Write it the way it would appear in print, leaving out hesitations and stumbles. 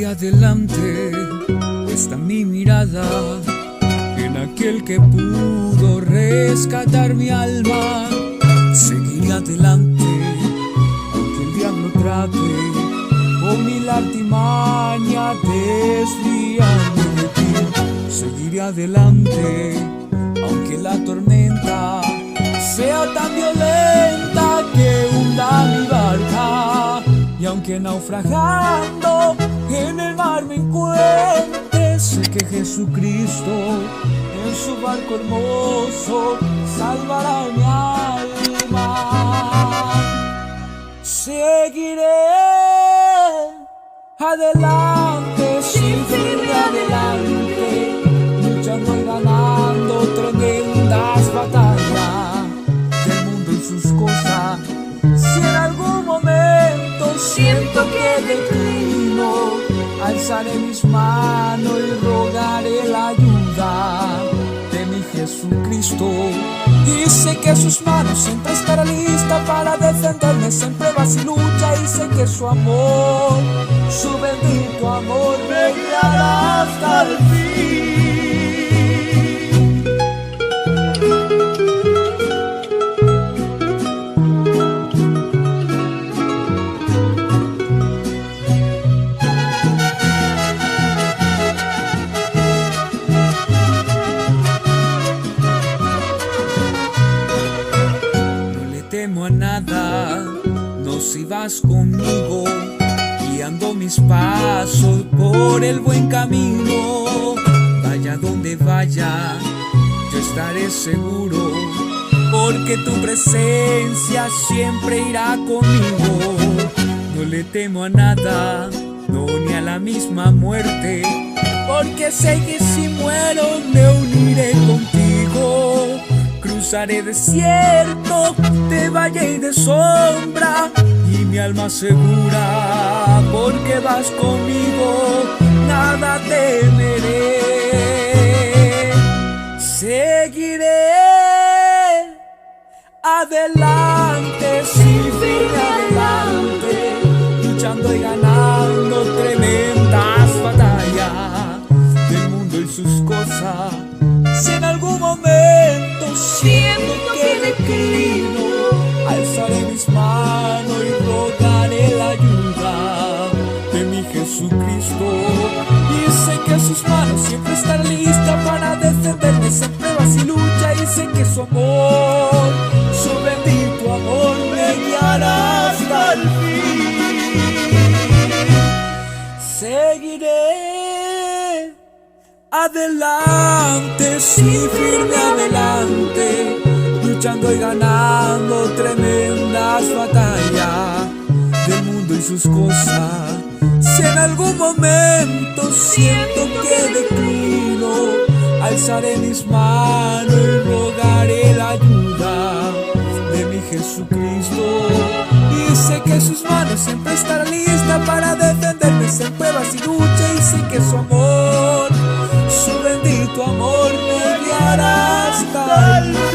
Adelante está mi mirada en aquel que pudo rescatar mi alma. Seguiré adelante aunque el diablo trate con mil artimañas desviarme de ti. Seguiré adelante aunque la tormenta sea tan violenta que hunda mi barca. Y aunque naufragando en el mar me encuentre, sé que Jesucristo en su barco hermoso salvará mi alma. Seguiré adelante, siempre adelante, luchando y ganando tremendas batallas del mundo y sus cosas. Si en algún momento siento que declino, alzaré mis manos y rogaré la ayuda de mi Jesucristo. Y sé que sus manos siempre estarán listas para defenderme, siempre pruebas y lucha. Y sé que su amor, su bendito amor, me guiará hasta el fin. A nada, no si vas conmigo, guiando mis pasos por el buen camino. Vaya donde vaya, yo estaré seguro, porque tu presencia siempre irá conmigo. No le temo a nada, no ni a la misma muerte, porque sé que si muero me uniré contigo. Cruzaré desierto, de valle y de sombra, y mi alma segura, porque vas conmigo, nada temeré. Seguiré adelante, siempre adelante, luchando y ganando tremendas batallas del mundo y sus cosas. Si en algún momento siento que declino, alzaré mis manos y rogaré la ayuda de mi Jesucristo. Y sé que sus manos siempre están listas para defenderme, siempre vas y lucha. Y sé que su amor, su bendito amor, me guiará hasta el fin. Seguiré adelante, sí, firme adelante, luchando y ganando tremendas batallas del mundo y sus cosas. Si en algún momento siento que declino, alzaré mis manos y rogaré la ayuda de mi Jesucristo. Y sé que sus manos siempre estarán listas para defenderme, siempre vas y lucha. Y sé que su amor, su bendito amor, me guiará hasta el fin.